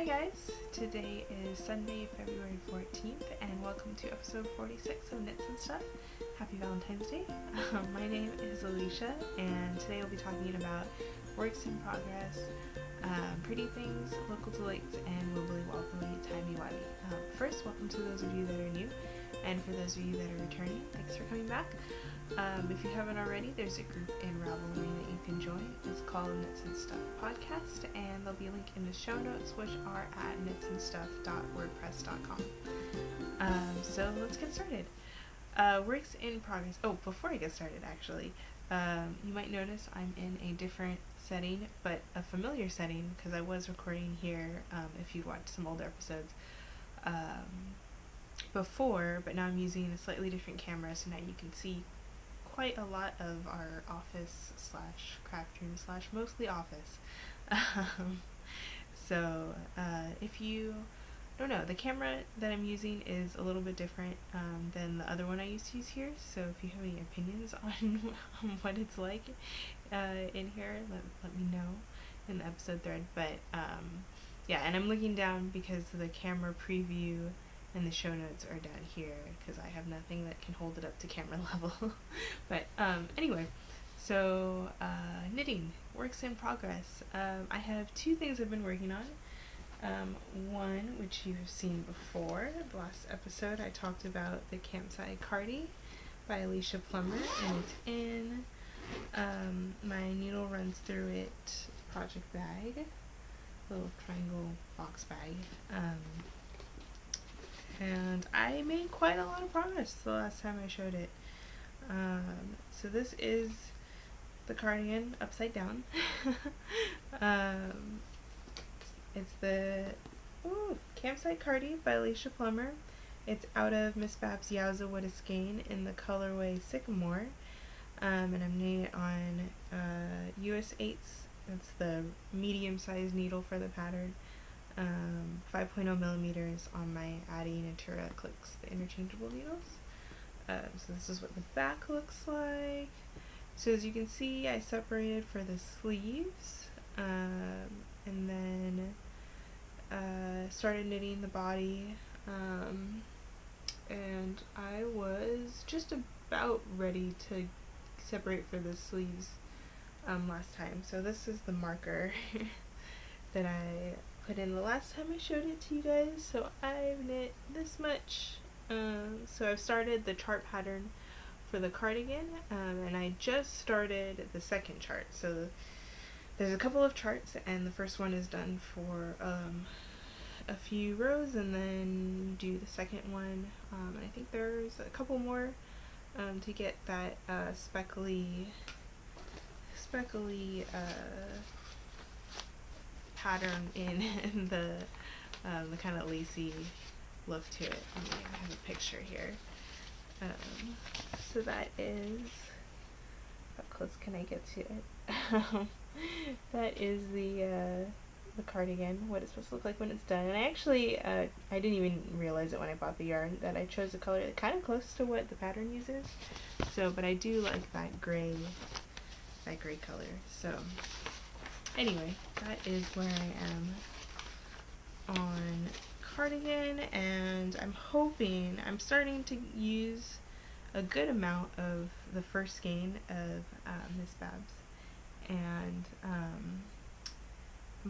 Hi guys, today is Sunday, February 14th, and welcome to episode 46 of Knits and Stuff. Happy Valentine's Day. My name is Alicia, and today we'll be talking about works in progress, pretty things, local delights, and wibbly wobbly, timey-wimey. First, welcome to those of you that are new, and for those of you that are returning, thanks for coming back. If you haven't already, there's a group in Ravelry that you can join. It's called Knits and Stuff Podcast, and there'll be a link in the show notes, which are at knitsandstuff.wordpress.com. So let's get started. Works in progress. Oh, before I get started, actually, you might notice I'm in a different setting, but a familiar setting, because I was recording here, if you've watched some older episodes, before, but now I'm using a slightly different camera, so now you can see quite a lot of our office slash craft room slash mostly office. If you don't know, the camera that I'm using is a little bit different than the other one I used to use here, so if you have any opinions on what it's like in here, let me know in the episode thread. But yeah, and I'm looking down because the camera preview and the show notes are down here because I have nothing that can hold it up to camera level. But anyway, so knitting, works in progress. I have two things I've been working on. One, which you've seen before, the last episode I talked about the Campsite Cardi by Alicia Plummer, and it's in my Needle Runs Through It project bag, little triangle box bag. And I made quite a lot of progress the last time I showed it. So this is the cardigan upside down. It's the Campsite Cardi by Alicia Plummer. It's out of Miss Babs Yowza What a Skein in the colorway Sycamore. And I'm knitting it on US 8s. That's the medium-sized needle for the pattern. 5.0 millimeters on my Addy Natura Clicks, the interchangeable needles. So this is what the back looks like. So as you can see, I separated for the sleeves, and then started knitting the body, and I was just about ready to separate for the sleeves last time. So this is the marker that I put in the last time I showed it to you guys. So I've knit this much. So I've started the chart pattern for the cardigan, and I just started the second chart. So there's a couple of charts, and the first one is done for a few rows, and then you do the second one. I think there's a couple more to get that speckly pattern in the kind of lacy look to it. I have a picture here. So that is, how close can I get to it? That is the cardigan, what it's supposed to look like when it's done. And I actually, I didn't even realize it when I bought the yarn that I chose a color kind of close to what the pattern uses. So, but I do like that gray color. So anyway, that is where I am on cardigan, and I'm starting to use a good amount of the first skein of Miss Babs, and I'm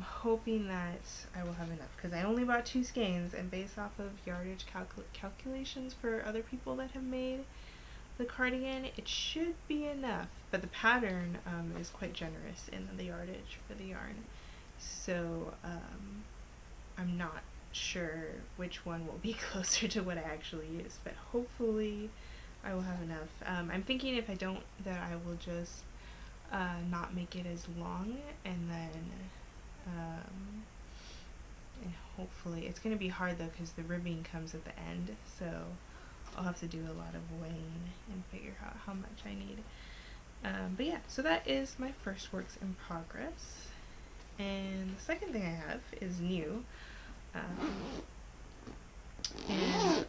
hoping that I will have enough, because I only bought 2 skeins, and based off of yardage calculations for other people that have made the cardigan, it should be enough, but the pattern is quite generous in the yardage for the yarn, so I'm not sure which one will be closer to what I actually use, but hopefully I will have enough. I'm thinking if I don't, that I will just not make it as long, and then and hopefully it's going to be hard though because the ribbing comes at the end, so I'll have to do a lot of weighing and figure out how much I need. But yeah, so that is my first works in progress. And the second thing I have is new. And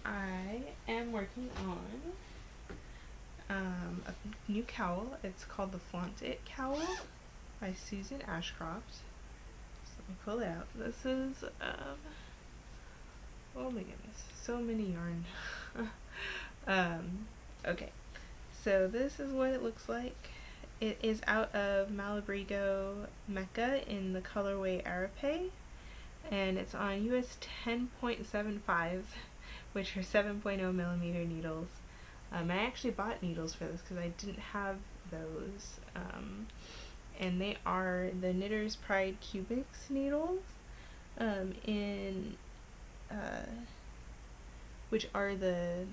I am working on a new cowl. It's called the Flaunt It Cowl by Susan Ashcroft. So let me pull it out. This is, oh my goodness, so many yarn. Okay, so this is what it looks like. It is out of Malabrigo Mecca in the colorway Arape, and it's on US 10.75, which are 7.0 millimeter needles. I actually bought needles for this because I didn't have those, and they are the Knitter's Pride Cubics needles, in which are the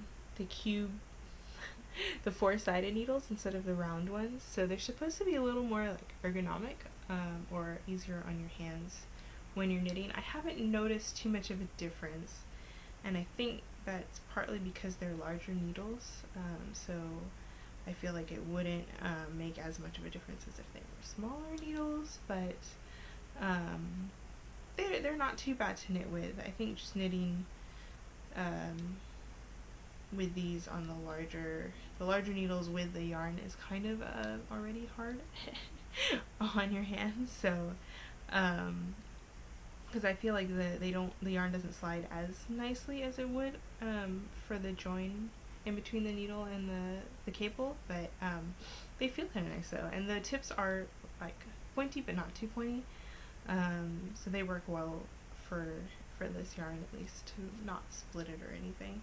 cube, the four-sided needles instead of the round ones. So they're supposed to be a little more like ergonomic, or easier on your hands when you're knitting. I haven't noticed too much of a difference, and I think that's partly because they're larger needles, so I feel like it wouldn't make as much of a difference as if they were smaller needles, but they're not too bad to knit with. I think just knitting with these on the larger needles with the yarn is kind of already hard on your hands, so because I feel like the yarn doesn't slide as nicely as it would for the join in between the needle and the cable, but they feel kind of nice though, and the tips are like pointy but not too pointy, so they work well for this yarn, at least, to not split it or anything.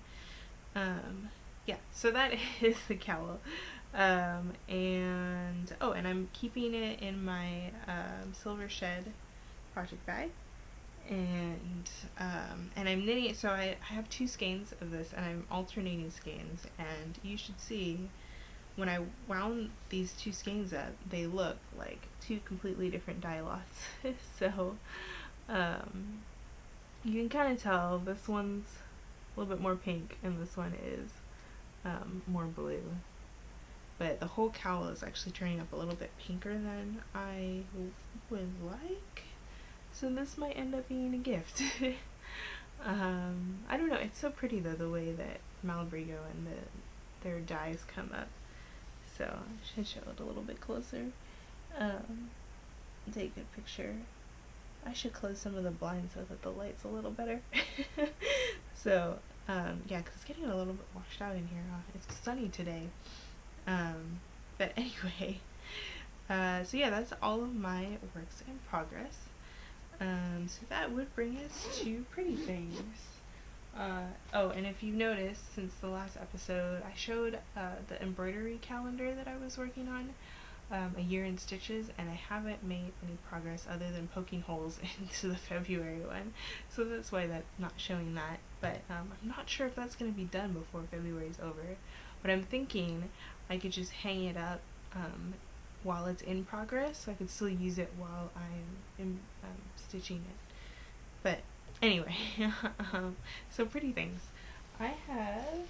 Yeah, so that is the cowl, and oh, and I'm keeping it in my Silver Shed project bag, and I'm knitting it. So I have two skeins of this, and I'm alternating skeins, and you should see when I wound these two skeins up, they look like two completely different dye lots. So you can kind of tell this one's a little bit more pink and this one is more blue, but the whole cowl is actually turning up a little bit pinker than I would like, so this might end up being a gift. I don't know, it's so pretty though, the way that Malabrigo and their dyes come up, so I should show it a little bit closer. Take a good picture. I should close some of the blinds so that the light's a little better. So yeah, because it's getting a little bit washed out in here. It's sunny today, but anyway, so yeah, that's all of my works in progress. So that would bring us to pretty things. Oh, and if you've noticed, since the last episode, I showed the embroidery calendar that I was working on, a year in stitches, and I haven't made any progress other than poking holes into the February one, so that's why that's not showing that, but I'm not sure if that's going to be done before February's over, but I'm thinking I could just hang it up while it's in progress, so I could still use it while I'm stitching it. But anyway, so pretty things. I have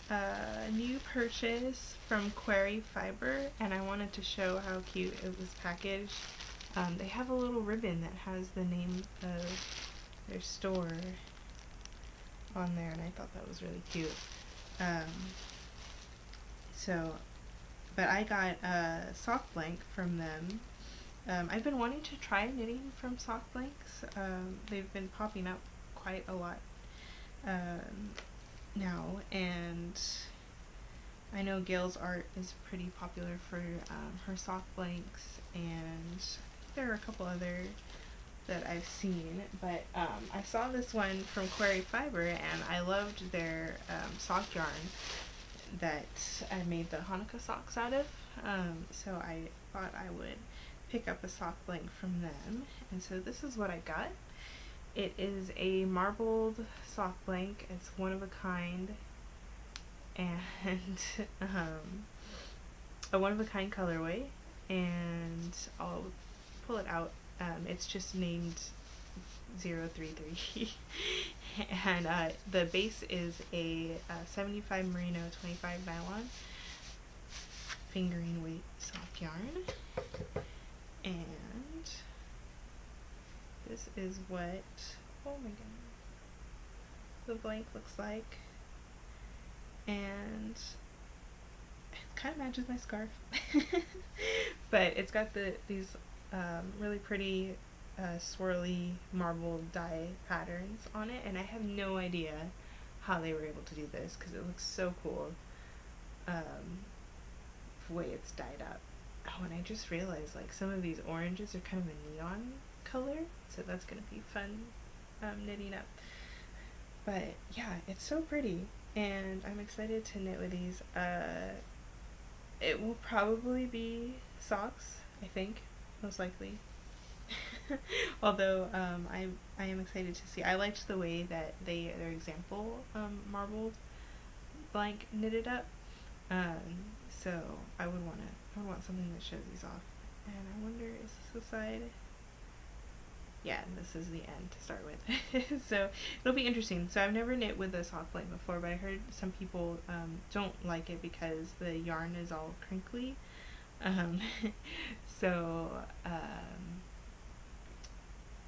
a new purchase from Quarry Fiber, and I wanted to show how cute it was packaged. They have a little ribbon that has the name of their store on there, and I thought that was really cute. But I got a sock blank from them. I've been wanting to try knitting from sock blanks. They've been popping up quite a lot now, and I know Gail's art is pretty popular for her sock blanks, and there are a couple other that I've seen, but I saw this one from Quarry Fiber, and I loved their sock yarn that I made the Hanukkah socks out of, so I thought I would pick up a sock blank from them, and so this is what I got. It is a marbled sock blank. It's one of a kind, and a one of a kind colorway, and I'll pull it out. It's just named 033 and the base is a 75 merino 25 nylon fingering weight sock yarn, and this is what, oh my goodness, the blank looks like, and it kind of matches my scarf. But it's got these really pretty swirly marble dye patterns on it, and I have no idea how they were able to do this because it looks so cool, the way it's dyed up. Oh, and I just realized like some of these oranges are kind of a neon color, so that's gonna be fun knitting up. But yeah, it's so pretty, and I'm excited to knit with these. It will probably be socks, I think, most likely. Although I am excited to see. I liked the way that their example marbled blank knitted up. So I would want something that shows these off. And I wonder, is this the side? Yeah, and this is the end to start with. So it'll be interesting. So I've never knit with a sock blank before, but I heard some people don't like it because the yarn is all crinkly. Um, so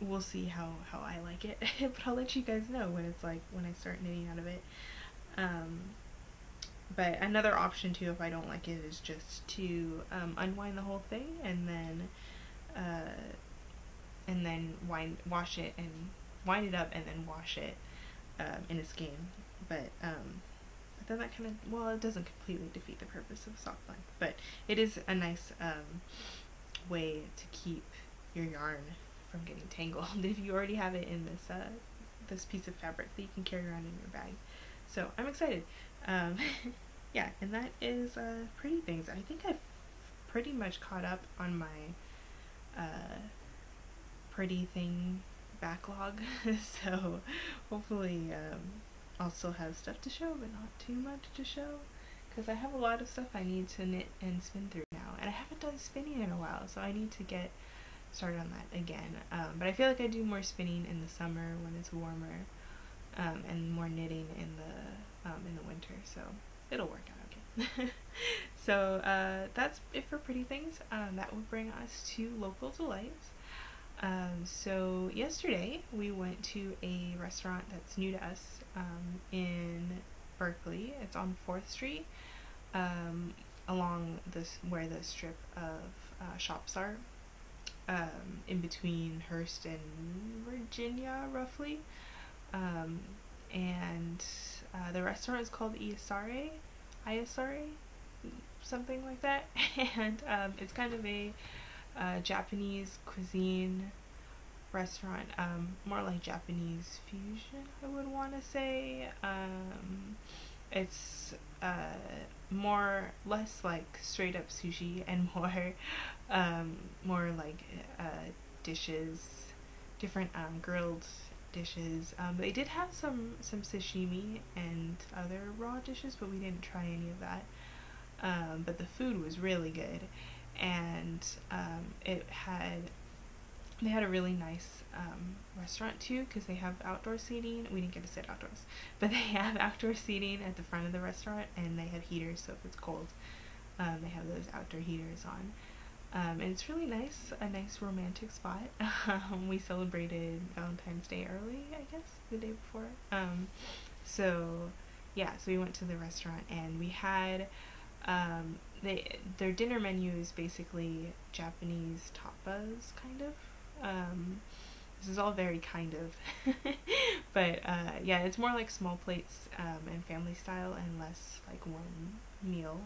we'll see how I like it. But I'll let you guys know when it's like when I start knitting out of it. Um, but another option too, if I don't like it, is just to unwind the whole thing uh, and then wash it and wind it up and then wash it in a skein. But then that kind of, well, it doesn't completely defeat the purpose of a sock blank, but it is a nice way to keep your yarn from getting tangled if you already have it in this piece of fabric that you can carry around in your bag. So I'm excited. Um, yeah, and that is pretty things. I think I've pretty much caught up on my pretty thing backlog. So hopefully I'll still have stuff to show, but not too much to show, because I have a lot of stuff I need to knit and spin through now, and I haven't done spinning in a while, so I need to get started on that again. But I feel like I do more spinning in the summer when it's warmer, and more knitting in the winter, so it'll work out okay. So that's it for pretty things. That will bring us to local delights. So yesterday we went to a restaurant that's new to us in Berkeley. It's on 4th Street, along this where the strip of shops are, in between Hearst and Virginia, roughly. And the restaurant is called Iasare, something like that. And it's kind of a Japanese cuisine restaurant, more like Japanese fusion, I would want to say. It's less like straight up sushi and more like dishes, different grilled dishes. They did have some sashimi and other raw dishes, but we didn't try any of that. But the food was really good, and they had a really nice restaurant too, because they have outdoor seating. We didn't get to sit outdoors, but they have outdoor seating at the front of the restaurant, and they have heaters, so if it's cold, they have those outdoor heaters on. And it's really nice, a nice romantic spot. We celebrated Valentine's Day early, I guess, the day before. So yeah, so we went to the restaurant, and we had their dinner menu is basically Japanese tapas, kind of. This is all very kind of, but yeah, it's more like small plates and family style, and less like one meal.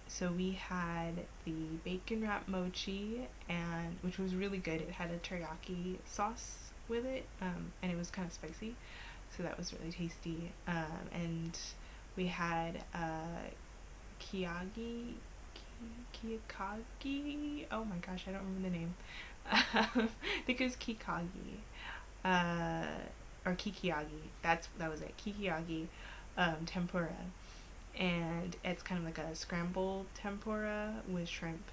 So we had the bacon wrap mochi, and which was really good. It had a teriyaki sauce with it, and it was kind of spicy, so that was really tasty. And we had kiyakagi. Oh my gosh, I don't remember the name. I think it was kikagi, or kikiagi. That was it. Kikiagi tempura, and it's kind of like a scrambled tempura with shrimp.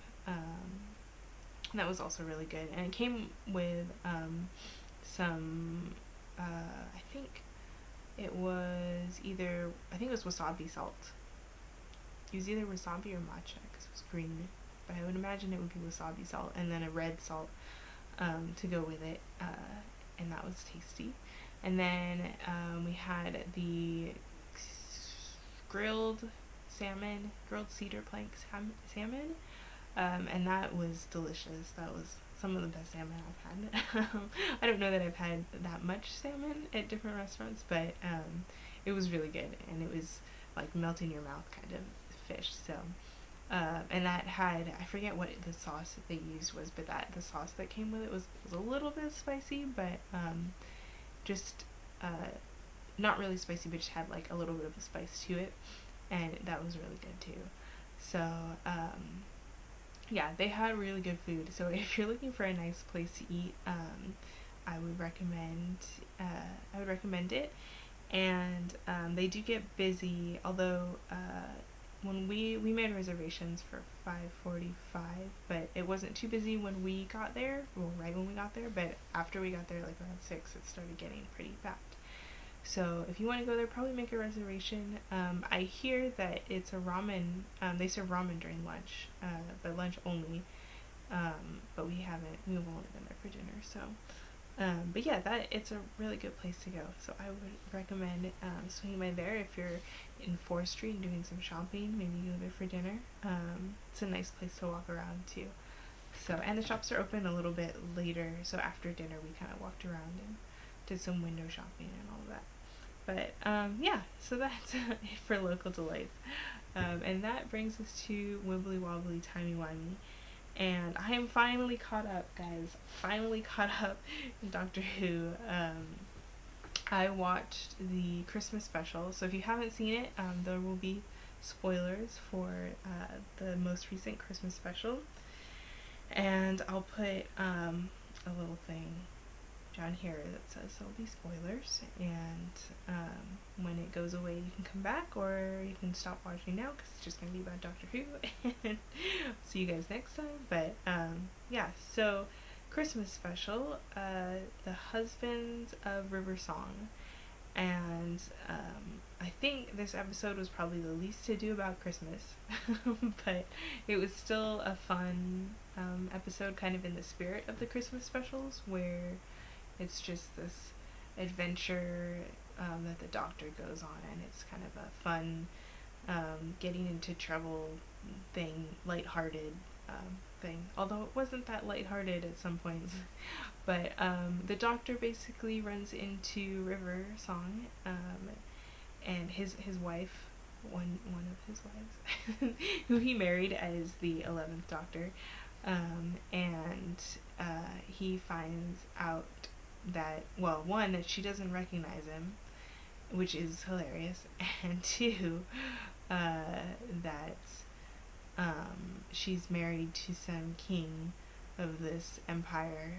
That was also really good, and it came with some. I think it was wasabi salt. It was either wasabi or matcha because it was green, but I would imagine it would be wasabi salt, and then a red salt to go with it, and that was tasty. And then we had the grilled cedar plank salmon, and that was delicious. That was some of the best salmon I've had. I don't know that I've had that much salmon at different restaurants, but it was really good, and it was like melt in your mouth kind of fish. So, and that had, I forget what the sauce that they used was, but the sauce that came with it was a little bit spicy, but just not really spicy, but just had like a little bit of a spice to it, and that was really good too. So, yeah, they had really good food. So if you're looking for a nice place to eat, I would recommend it. And they do get busy, although when we made reservations for 5:45, but it wasn't too busy when we got there. Well, right when we got there, but after we got there, like around 6, it started getting pretty packed. So if you want to go there, probably make a reservation. I hear that it's a ramen. They serve ramen during lunch, but lunch only. But we've only been there for dinner. So, but yeah, it's a really good place to go. So I would recommend swinging by there if you're in 4th Street and doing some shopping. Maybe go there for dinner. It's a nice place to walk around too. So, and the shops are open a little bit later. So after dinner, we kind of walked around and did some window shopping and all of that. But yeah, so that's it for local delights. And that brings us to Wibbly Wobbly Timey Wimey. And I am finally caught up, guys. Finally caught up in Doctor Who. I watched the Christmas special, so if you haven't seen it, there will be spoilers for the most recent Christmas special. And I'll put a little thing down here that says there'll be spoilers, and when it goes away you can come back, or you can stop watching now because it's just going to be about Doctor Who. And see you guys next time. But yeah, so Christmas special, The Husbands of River Song, and I think this episode was probably the least to do about Christmas, but it was still a fun episode, kind of in the spirit of the Christmas specials, where it's just this adventure that the Doctor goes on, and it's kind of a fun getting into trouble thing, lighthearted thing. Although it wasn't that lighthearted at some points. But the Doctor basically runs into River Song and his wife, one of his wives, who he married as the 11th Doctor, and he finds out that, well, one, that she doesn't recognize him, which is hilarious, and two, that she's married to some king of this empire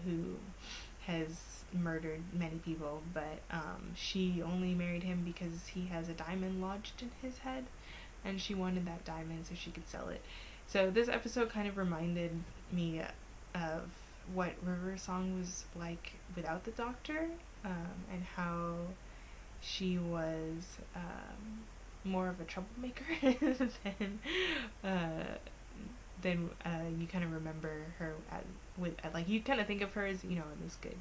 who has murdered many people, but she only married him because he has a diamond lodged in his head, and she wanted that diamond so she could sell it. So this episode kind of reminded me of what River Song was like without the Doctor, and how she was more of a troublemaker than you kind of remember her like you kind of think of her as, this good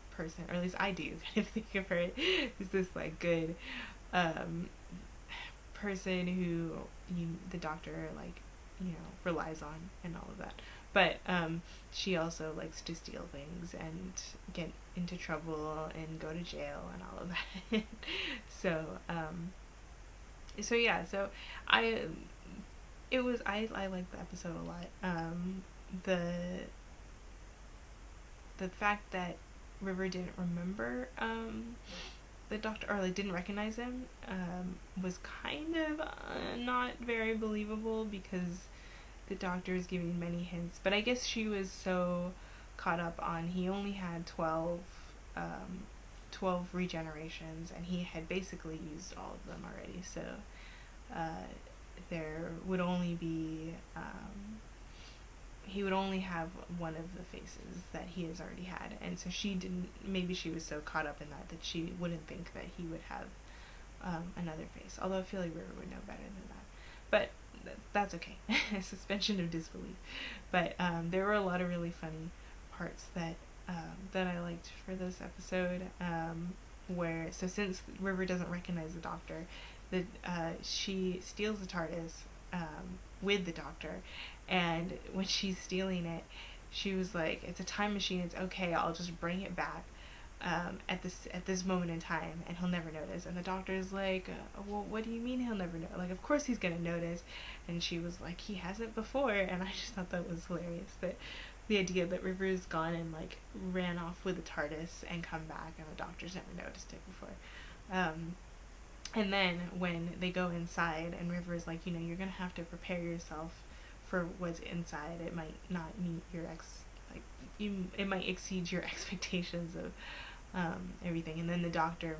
person, or at least I do kind of think of her as this like good person who the Doctor relies on and all of that. But she also likes to steal things and get into trouble and go to jail and all of that. So yeah, so I liked the episode a lot. The fact that River didn't remember the Doctor, or like didn't recognize him, was kind of not very believable, because the Doctor is giving many hints. But I guess she was so caught up on, he only had 12 regenerations, and he had basically used all of them already, so there would only be he would only have one of the faces that he has already had, and so maybe she was so caught up in that she wouldn't think that he would have another face, although I feel like River would know better than that. But that's okay. Suspension of disbelief. But there were a lot of really funny parts that I liked for this episode, where, so since River doesn't recognize the Doctor, she steals the TARDIS with the Doctor, and when she's stealing it, she was like, it's a time machine, it's okay, I'll just bring it back at this moment in time, and he'll never notice. And the doctor's like, well, what do you mean he'll never know? Like, of course he's gonna notice. And she was like, he hasn't before. And I just thought that was hilarious, that the idea that River's gone and like ran off with the TARDIS and come back, and the doctor's never noticed it before. And then when they go inside, and River's like, you're gonna have to prepare yourself for what's inside. It might not meet your it might exceed your expectations of everything. And then the doctor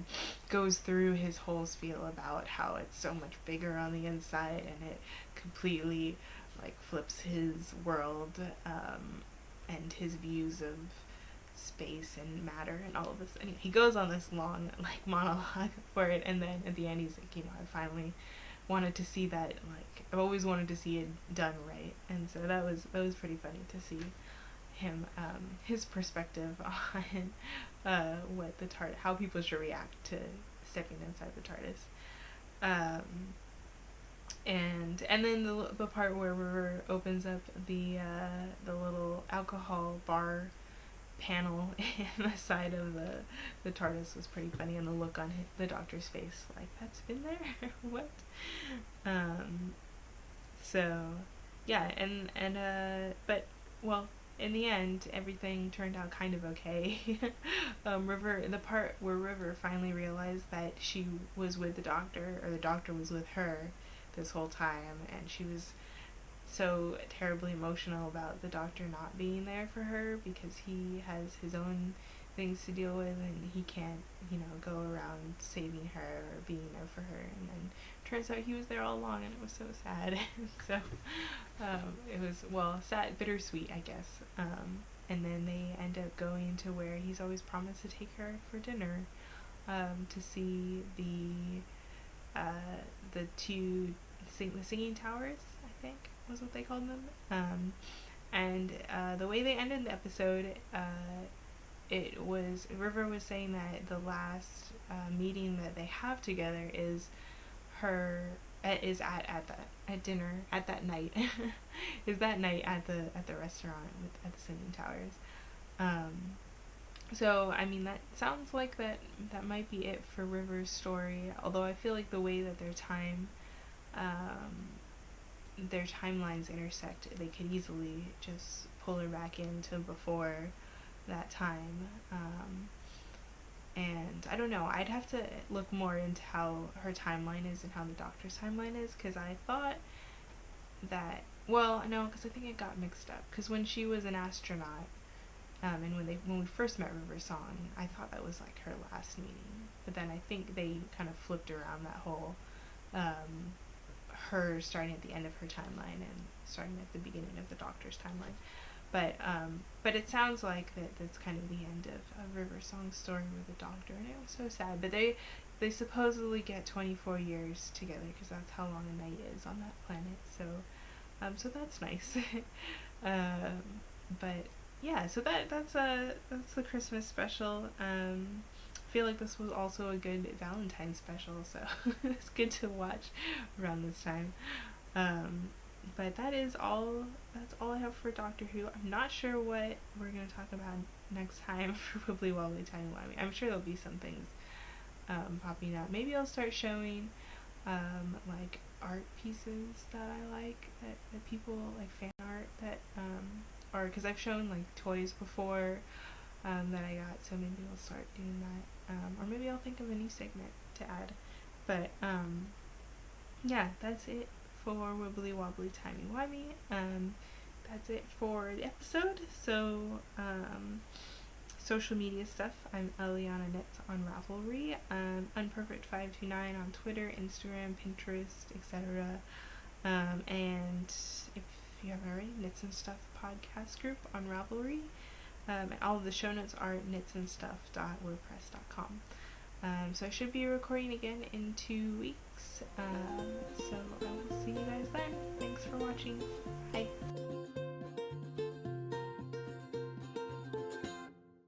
goes through his whole spiel about how it's so much bigger on the inside, and it completely like flips his world, and his views of space and matter and all of this. And he goes on this long like monologue for it, and then at the end he's like, I finally wanted to see that, like, I've always wanted to see it done right. And so that was pretty funny to see him, his perspective on what the TARDIS, how people should react to stepping inside the TARDIS. And then the part where River opens up the little alcohol bar panel in the side of the TARDIS was pretty funny, and the look on the doctor's face, like, that's been there? What? So yeah, but well, in the end, everything turned out kind of okay. River, the part where River finally realized that she was with the doctor, or the doctor was with her this whole time, and she was so terribly emotional about the doctor not being there for her because he has his own things to deal with, and he can't, go around saving her or being there for her. And then turns out he was there all along, and it was so sad. So it was, well, sad, bittersweet, I guess. And then they end up going to where he's always promised to take her for dinner, to see the singing towers, I think was what they called them. And the way they ended the episode, it was, River was saying that the last meeting that they have together is at dinner at that night is that night at the restaurant at the Singing Towers. So I mean, that sounds like that might be it for River's story, although I feel like the way that their timelines intersect, they could easily just pull her back into before that time. And I don't know, I'd have to look more into how her timeline is and how the doctor's timeline is, because I thought that, well, no, because I think it got mixed up, because when she was an astronaut, and when we first met River Song, I thought that was like her last meeting, but then I think they kind of flipped around that whole her starting at the end of her timeline and starting at the beginning of the doctor's timeline. But it sounds like that's kind of the end of River Song's story with the doctor, and it was so sad. But they supposedly get 24 years together, because that's how long a night is on that planet. So that's nice. But yeah, so that's the Christmas special. I feel like this was also a good Valentine's special, so it's good to watch around this time. But that's all I have for Doctor Who. I'm not sure what we're going to talk about next time for Wibbly Wobbly Timey Wimey. I'm sure there'll be some things popping up. Maybe I'll start showing like art pieces that I like, that people like, fan art that or because I've shown like toys before that I got, so maybe we'll start doing that, or maybe I'll think of a new segment to add. But yeah, that's it for Wibbly Wobbly Timey Wimey. That's it for the episode. So social media stuff, I'm Eliana Nitz on Ravelry, Unperfect529 on Twitter, Instagram, Pinterest, etc. And if you haven't already, Knits and Stuff podcast group on Ravelry. And all of the show notes are knitsandstuff.wordpress.com. So I should be recording again in 2 weeks. So I will see you guys then. Thanks for watching. Bye.